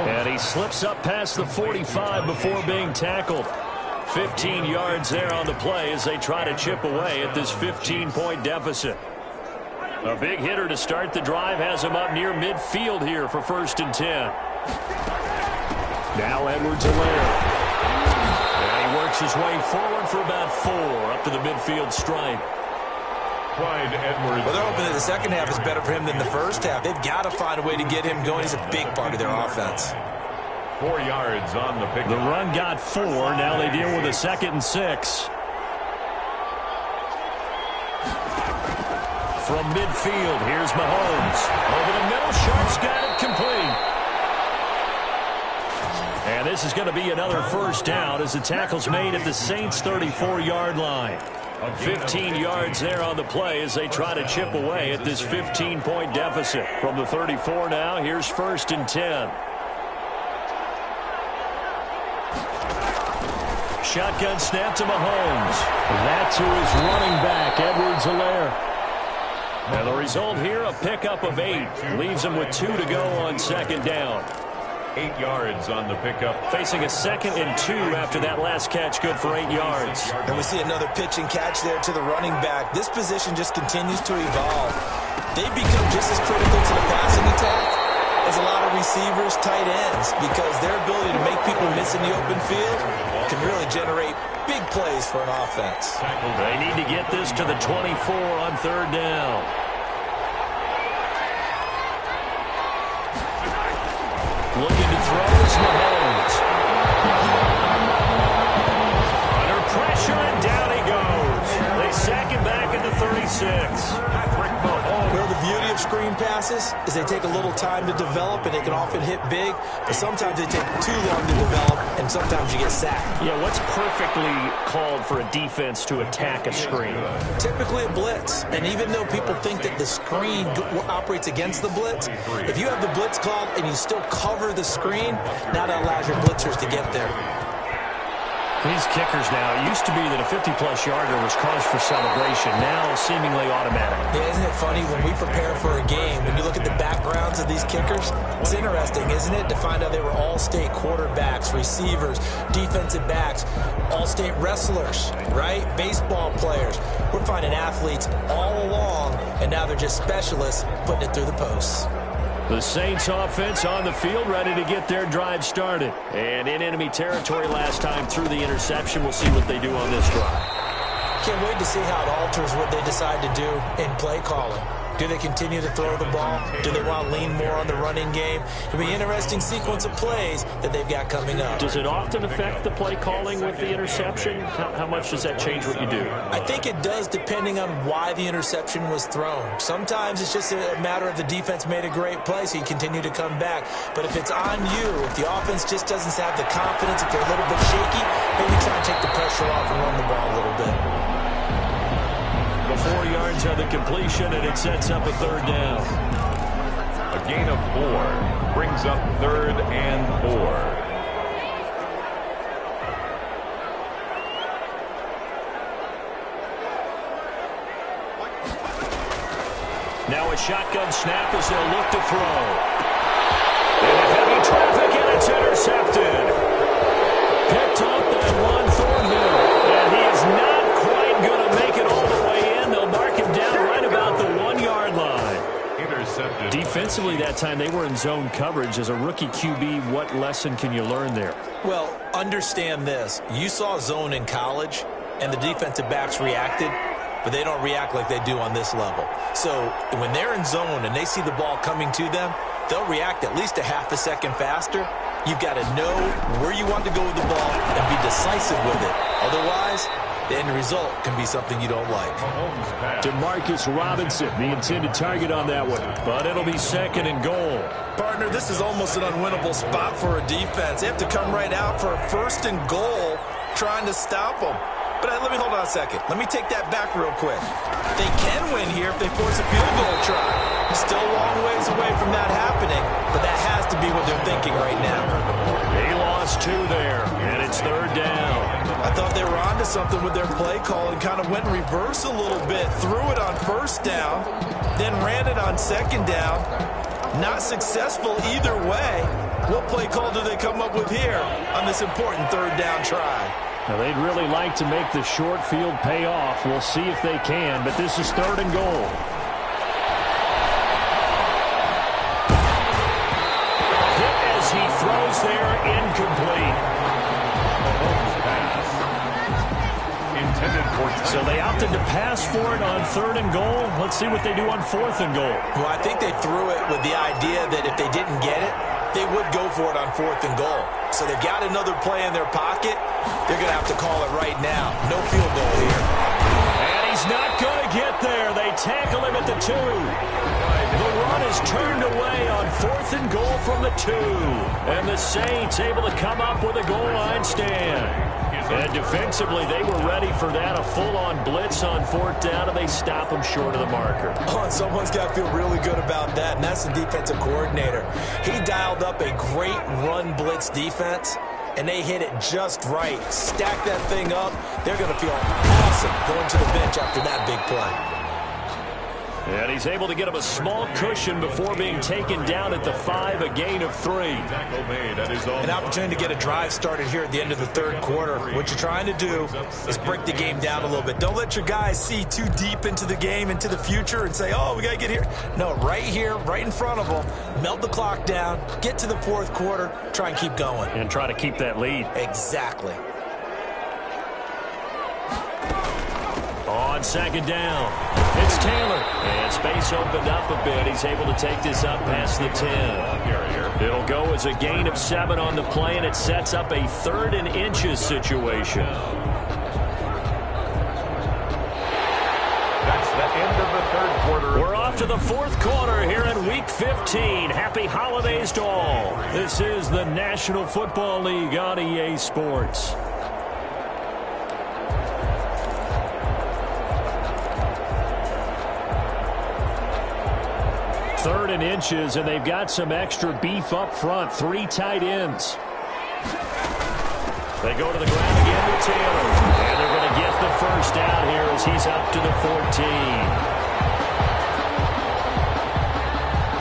And he slips up past the 45 before being tackled. 15 yards there on the play as they try to chip away at this 15-point deficit. A big hitter to start the drive has him up near midfield here for 1st and 10. Now Edwards-Helaire. And he works his way forward for about 4 up to the midfield stripe. Edwards. Well, they're hoping that the second half is better for him than the first half. They've got to find a way to get him going. He's a big part of their offense. 4 yards on the pick. The run got 4. Now they deal with a 2nd and 6. From midfield, here's Mahomes. Over the middle, Sharp's got it complete. And this is going to be another first down as the tackle's made at the Saints' 34-yard line. 15 yards there on the play as they try to chip away at this 15-point deficit. From the 34 now, here's 1st and 10. Shotgun snap to Mahomes. That's who is running back, Edwards-Helaire. And the result here, a pickup of 8. Leaves him with 2 to go on 2nd down. 8 yards on the pickup. Facing a 2nd and 2 after that last catch, good for 8 yards. And we see another pitch and catch there to the running back. This position just continues to evolve. They become just as critical to the passing attack as a lot of receivers, tight ends, because their ability to make people miss in the open field can really generate big plays for an offense. They need to get this to the 24 on 3rd down. Looking to throw is Mahomes. Under pressure, and down he goes. They sack him back at the 36. Well, the beauty of screen passes is they take a little time to develop, and they can often hit big, but sometimes they take too long to develop, and sometimes you get sacked. Yeah, what's perfectly called for a defense to attack a screen? Typically a blitz, and even though people think that the screen operates against the blitz, if you have the blitz called and you still cover the screen, now that allows your blitzers to get there. These kickers now, it used to be that a 50-plus yarder was cause for celebration, now seemingly automatic. Yeah, isn't it funny when we prepare for a game, when you look at the backgrounds of these kickers, it's interesting, isn't it, to find out they were all-state quarterbacks, receivers, defensive backs, all-state wrestlers, right? Baseball players. We're finding athletes all along, and now they're just specialists putting it through the posts. The Saints offense on the field, ready to get their drive started. And in enemy territory last time through the interception. We'll see what they do on this drive. Can't wait to see how it alters what they decide to do in play calling. Do they continue to throw the ball? Do they want to lean more on the running game? It'll be an interesting sequence of plays that they've got coming up. Does it often affect the play calling with the interception? How much does that change what you do? I think it does, depending on why the interception was thrown. Sometimes it's just a matter of the defense made a great play, so you continue to come back. But if it's on you, if the offense just doesn't have the confidence, if they're a little bit shaky, maybe try and take the pressure off and run the ball a little bit. 4 yards on the completion, and it sets up a 3rd down. A gain of 4 brings up 3rd and 4. Now a shotgun snap as they'll look to throw. Into heavy traffic, and it's intercepted. not quite going to make it all the way in. They'll mark him down right about the 1-yard line. Intercepted. Defensively that time, they were in zone coverage. As a rookie QB, what lesson can you learn there? Well, understand this. You saw zone in college, and the defensive backs reacted, but they don't react like they do on this level. So when they're in zone and they see the ball coming to them, they'll react at least a half a second faster. You've got to know where you want to go with the ball and be decisive with it. Otherwise, the end result can be something you don't like. Demarcus Robinson, the intended target on that one, but it'll be second and goal. Partner, this is almost an unwinnable spot for a defense. They have to come right out for a first and goal trying to stop them. But let me hold on a second. Let me take that back real quick. They can win here if they force a field goal try. Still a long ways away from that happening, but that has to be what they're thinking right now. They lost 2 there, and it's third down. I thought they were onto something with their play call and kind of went in reverse a little bit. Threw it on first down, then ran it on second down. Not successful either way. What play call do they come up with here on this important third down try? Now, they'd really like to make the short field pay off. We'll see if they can, but this is third and goal. Hit as he throws there, incomplete. So they opted to pass for it on third and goal. Let's see what they do on fourth and goal. Well, I think they threw it with the idea that if they didn't get it, they would go for it on fourth and goal. So they've got another play in their pocket. They're going to have to call it right now. No field goal here. And he's not going to get there. They tackle him at the 2. The run is turned away on fourth and goal from the 2. And the Saints able to come up with a goal line stand. And defensively, they were ready for that, a full-on blitz on fourth down, and they stop them short of the marker. Oh, and someone's got to feel really good about that, and that's the defensive coordinator. He dialed up a great run blitz defense, and they hit it just right. Stack that thing up. They're going to feel awesome going to the bench after that big play. And he's able to get him a small cushion before being taken down at the 5, a gain of 3. An opportunity to get a drive started here at the end of the third quarter. What you're trying to do is break the game down a little bit. Don't let your guys see too deep into the game, into the future, and say, oh, we got to get here. No, right here, right in front of them, melt the clock down, get to the fourth quarter, try and keep going. And try to keep that lead. Exactly. On second down, it's Taylor. And space opened up a bit. He's able to take this up past the 10. It'll go as a gain of 7 on the play, and it sets up a 3rd and inches situation. That's the end of the third quarter. We're off to the fourth quarter here in Week 15. Happy holidays to all. This is the National Football League on EA Sports. Third and inches, and they've got some extra beef up front. 3 tight ends. They go to the ground again with Taylor. And they're going to get the first down here as he's up to the 14.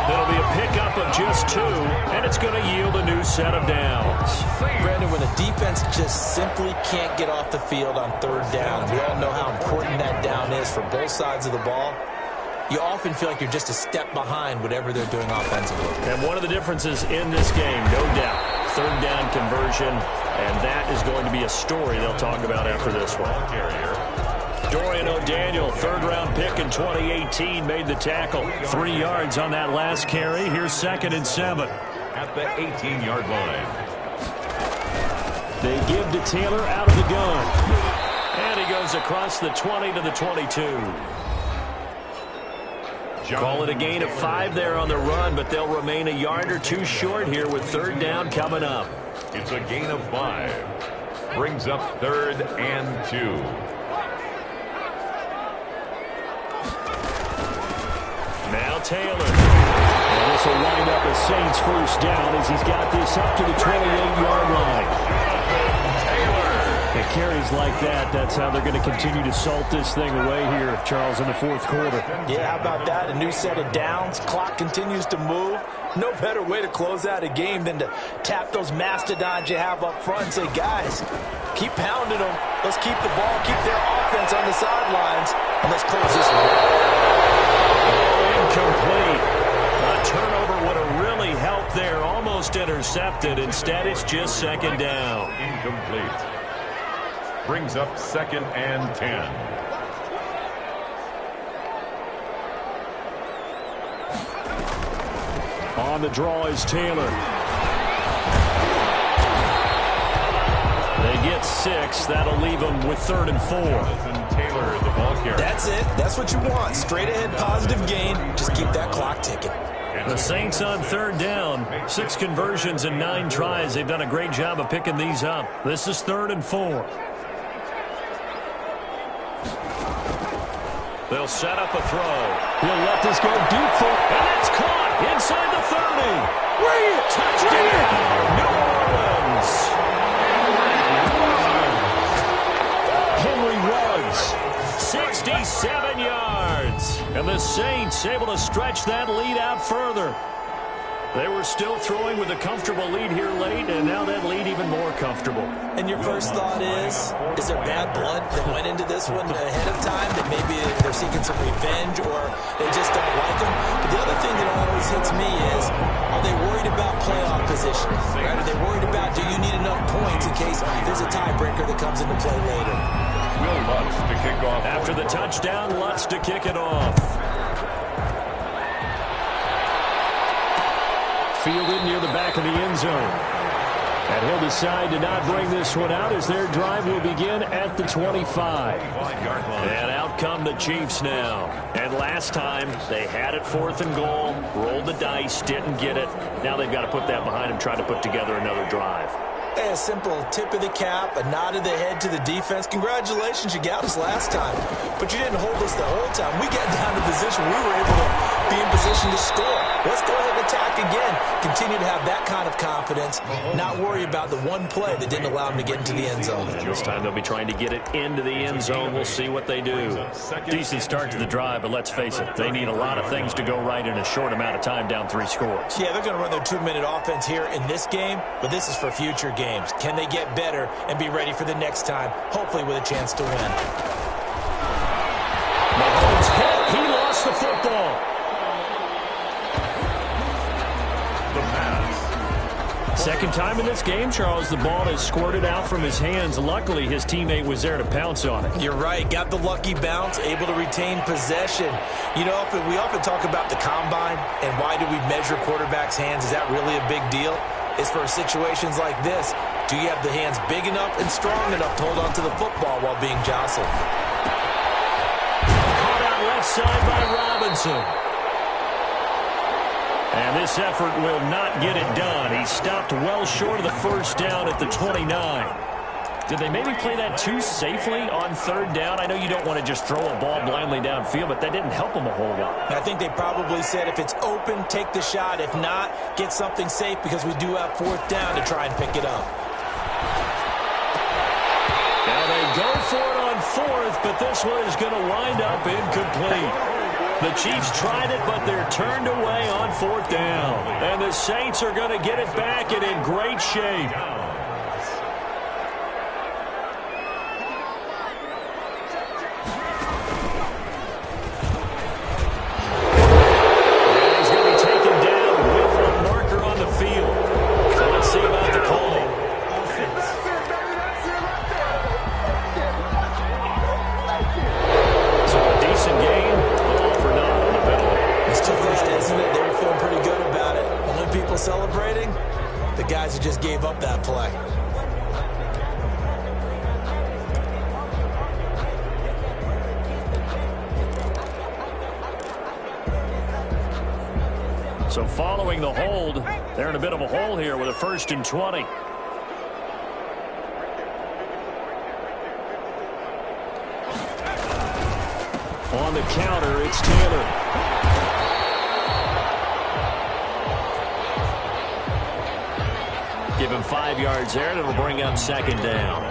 It'll be a pickup of just 2, and it's going to yield a new set of downs. Brandon, when a defense just simply can't get off the field on third down, we all know how important that down is for both sides of the ball. You often feel like you're just a step behind whatever they're doing offensively. And one of the differences in this game, no doubt, third down conversion, and that is going to be a story they'll talk about after this one. Dorian O'Daniel, third-round pick in 2018, made the tackle. 3 yards on that last carry. Here's 2nd and 7. At the 18-yard line. They give to Taylor out of the gun. And he goes across the 20 to the 22. Call it a gain of 5 there on the run, but they'll remain a yard or 2 short here with third down coming up. It's a gain of 5. Brings up 3rd and 2. Now Taylor. And this will wind up a Saints first down as he's got this up to the 28-yard line. It carries like that. That's how they're going to continue to salt this thing away here, Charles, in the fourth quarter. Yeah, how about that? A new set of downs. Clock continues to move. No better way to close out a game than to tap those mastodons you have up front and say, guys, Keep pounding them. Let's keep the ball, keep their offense on the sidelines, and let's close this one. Incomplete. A turnover would have really helped there. Almost intercepted. Instead, it's just second down. Incomplete. Brings up 2nd and 10. On the draw is Taylor. They get 6. That'll leave them with 3rd and 4. Taylor, the ball carrier. That's it. That's what you want. Straight ahead, positive gain. Just keep that clock ticking. The Saints on 3rd down. 6 conversions and 9 tries. They've done a great job of picking these up. This is 3rd and 4. They'll set up a throw. He'll let this go deep for, and it's caught inside the 30. Bring it! Touchdown! New Orleans! Henry Ruggs, 67 yards. And the Saints able to stretch that lead out further. They were still throwing with a comfortable lead here late, and now that lead even more comfortable. And your first thought is there bad blood that went into this one ahead of time, that maybe they're seeking some revenge or they just don't like them? But the other thing that always hits me is, are they worried about playoff positioning? Right? Are they worried about, do you need enough points in case there's a tiebreaker that comes into play later? Will Lutz to kick off. After the touchdown, Lutz to kick it off. Fielded near the back of the end zone. And he'll decide to not bring this one out as their drive will begin at the 25. And out come the Chiefs now. And last time, they had it 4th and goal, rolled the dice, didn't get it. Now they've got to put that behind them, try to put together another drive. Hey, a simple tip of the cap, a nod of the head to the defense. Congratulations, you got us last time. But you didn't hold us the whole time. We got down to position. We were able to be in position to score. Let's go ahead and attack again. Continue to have that kind of confidence. Not worry about the one play that didn't allow them to get into the end zone. And this time they'll be trying to get it into the end zone. We'll see what they do. Decent start to the drive, but let's face it, they need a lot of things to go right in a short amount of time, down 3 scores. Yeah, they're going to run their 2-minute offense here in this game, but this is for future games. Can they get better and be ready for the next time, hopefully with a chance to win? Mahomes hit. He lost the football. Second time in this game, Charles, the ball has squirted out from his hands. Luckily, his teammate was there to pounce on it. You're right. Got the lucky bounce, able to retain possession. You know, we often talk about the combine and why do we measure quarterbacks' hands. Is that really a big deal? It's for situations like this. Do you have the hands big enough and strong enough to hold on to the football while being jostled? Caught out left side by Robinson. And this effort will not get it done. He stopped well short of the first down at the 29. Did they maybe play that too safely on 3rd down? I know you don't want to just throw a ball blindly downfield, but that didn't help them a whole lot. I think they probably said if it's open, take the shot. If not, get something safe because we do have 4th down to try and pick it up. Now they go for it on 4th, but this one is going to wind up incomplete. The Chiefs tried it, but they're turned away on 4th down. And the Saints are going to get it back and in great shape. And he's going to be taken down with a marker on the field. So let's see about the call. So a decent game. It's too bad, isn't it? They were feeling pretty good about it. Only people celebrating, the guys who just gave up that play. So following the hold, they're in a bit of a hole here with a 1st and 20. On the counter, it's Taylor. Give him 5 yards there, and it'll bring up second down.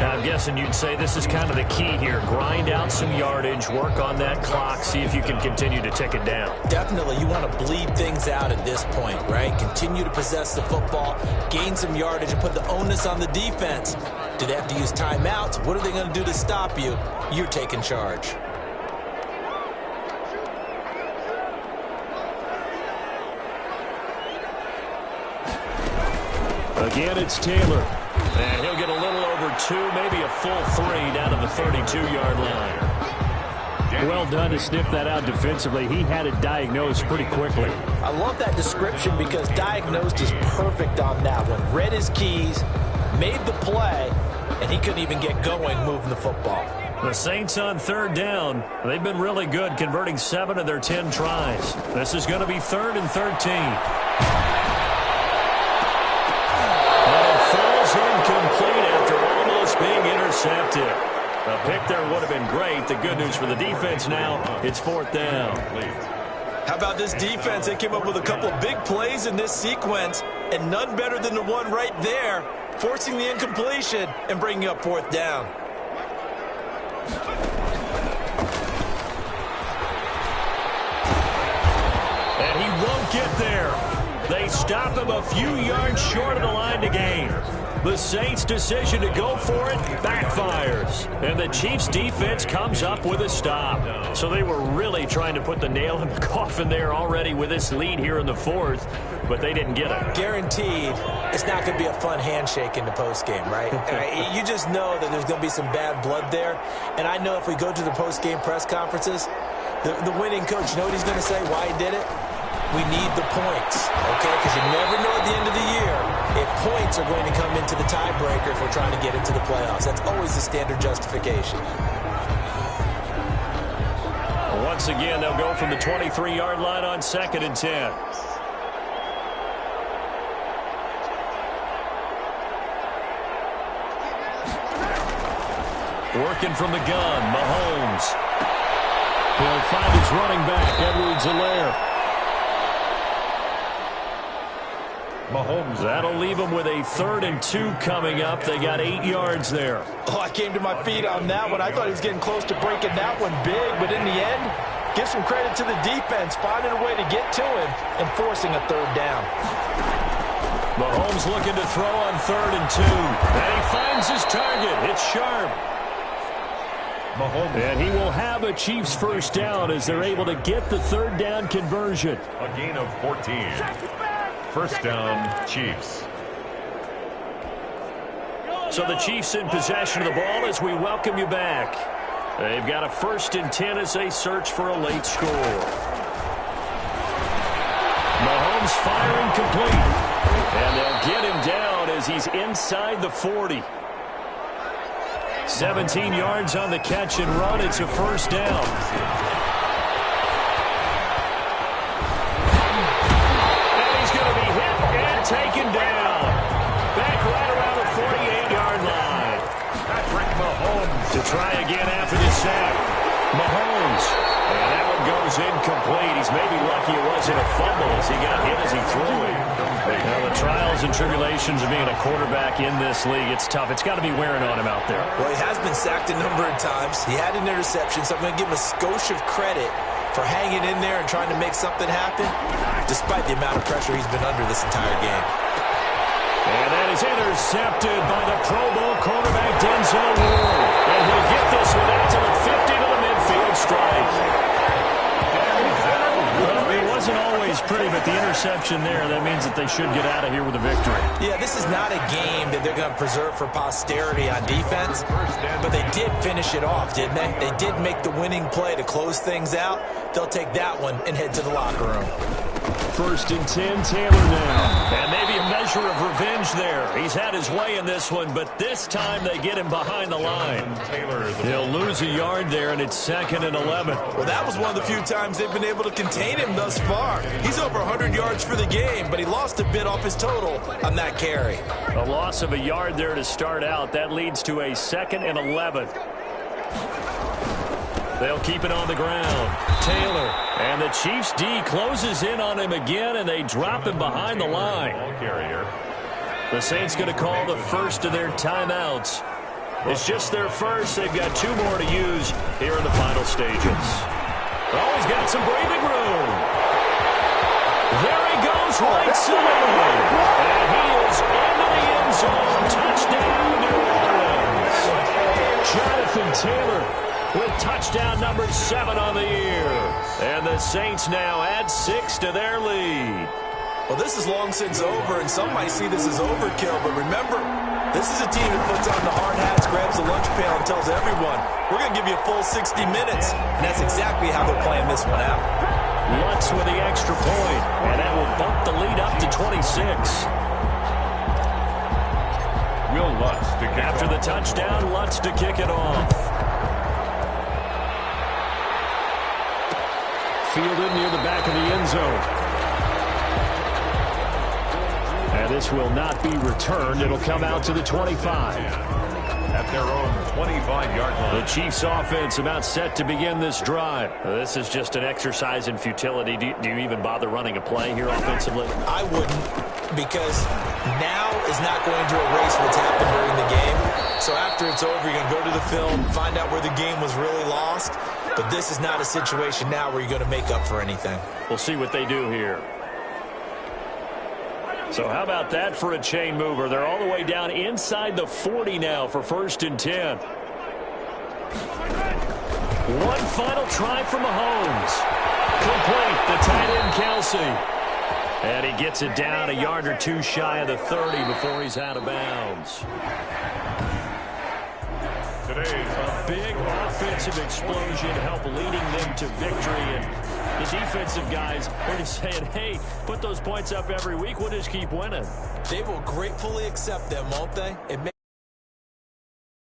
I'm guessing you'd say this is kind of the key here. Grind out some yardage, work on that clock, see if you can continue to tick it down. Definitely, you want to bleed things out at this point, right? Continue to possess the football, gain some yardage, and put the onus on the defense. Do they have to use timeouts? What are they going to do to stop you? You're taking charge. Again, it's Taylor. And he'll get a little over 2, maybe a full 3 down to the 32-yard line. Well done to sniff that out defensively. He had it diagnosed pretty quickly. I love that description because diagnosed is perfect on that one. Read his keys, made the play, and he couldn't even get going moving the football. The Saints on third down. They've been really good, converting 7 of their 10 tries. This is going to be 3rd and 13. Incomplete after almost being intercepted. A pick there would have been great. The good news for the defense now, it's 4th down. How about this defense? They came up with a couple of big plays in this sequence, and none better than the one right there, forcing the incompletion and bringing up 4th down. And he won't get there. They stop him a few yards short of the line to gain. The Saints' decision to go for it backfires. And the Chiefs' defense comes up with a stop. So they were really trying to put the nail in the coffin there already with this lead here in the 4th, but they didn't get it. Guaranteed, it's not going to be a fun handshake in the postgame, right? You just know that there's going to be some bad blood there. And I know if we go to the postgame press conferences, the winning coach, you know what he's going to say, why he did it? We need the points, okay? Because you never know at the end of the year if points are going to come into the tiebreaker if we're trying to get into the playoffs. That's always the standard justification. Once again, they'll go from the 23-yard line on 2nd and 10. Working from the gun, Mahomes. He'll find his running back, Edwards-Helaire. Mahomes. That'll leave them with a 3rd and 2 coming up. They got 8 yards there. Oh, I came to my feet on that one. I thought he was getting close to breaking that one big, but in the end, give some credit to the defense, finding a way to get to him and forcing a 3rd down. Mahomes looking to throw on 3rd and 2. And he finds his target. It's Sharp. Mahomes. And he will have a Chiefs 1st down as they're able to get the 3rd down conversion. A gain of 14. 1st down, Chiefs. So the Chiefs in possession of the ball as we welcome you back. They've got a 1st and 10 as they search for a late score. Mahomes firing complete. And they'll get him down as he's inside the 40. 17 yards on the catch and run. It's a 1st down. Taken down. Back right around the 48-yard line. Patrick Mahomes to try again after the sack. Mahomes. And that one goes incomplete. He's maybe lucky it wasn't a fumble as he got hit as he threw it. Now, the trials and tribulations of being a quarterback in this league, it's tough. It's got to be wearing on him out there. Well, he has been sacked a number of times. He had an interception, so I'm going to give him a skosh of credit for hanging in there and trying to make something happen, despite the amount of pressure he's been under this entire game. And that is intercepted by the Pro Bowl quarterback, Denzel Ward. And he'll get this one out to the 50 to the midfield stripe. Well, it wasn't always pretty, but the interception there, that means that they should get out of here with a victory. Yeah, this is not a game that they're going to preserve for posterity on defense, but they did finish it off, didn't they? They did make the winning play to close things out. They'll take that one and head to the locker room. 1st and 10, Taylor now. And maybe a measure of revenge there. He's had his way in this one, but this time they get him behind the line. He'll lose a yard there, and it's 2nd and 11. Well, that was one of the few times they've been able to contain him thus far. He's over 100 yards for the game, but he lost a bit off his total on that carry. A loss of a yard there to start out. That leads to a 2nd and 11. They'll keep it on the ground. Taylor. And the Chiefs D closes in on him again, and they drop him behind the line. The Saints going to call the first of their timeouts. It's just their first. They've got 2 more to use here in the final stages. Oh, he's got some breathing room. There he goes, right side. And he is into the end zone. Touchdown, New Orleans. Jonathan Taylor with touchdown number 7 on the year. And the Saints now add 6 to their lead. Well, this is long since over, and some might see this as overkill. But remember, this is a team that puts on the hard hats, grabs the lunch pail, and tells everyone, we're going to give you a full 60 minutes. And that's exactly how they're playing this one out. Lutz with the extra point, and that will bump the lead up to 26. Will Lutz to kick After the touchdown, Lutz to kick it off. Fielded near the back of the end zone. And this will not be returned. It'll come out to the 25. At their own 25-yard line. The Chiefs offense about set to begin this drive. This is just an exercise in futility. Do you even bother running a play here offensively? I wouldn't, because now is not going to erase what's happened during the game. So after it's over, you're going to go to the film, find out where the game was really lost. But this is not a situation now where you're going to make up for anything. We'll see what they do here. So how about that for a chain mover? They're all the way down inside the 40 now for 1st and 10. One final try from Mahomes. Complete, the tight end Kelsey. And he gets it down a yard or 2 shy of the 30 before he's out of bounds. Today's a big offensive explosion help leading them to victory. And the defensive guys are just saying, hey, put those points up every week. We'll just keep winning. They will gratefully accept them, won't they?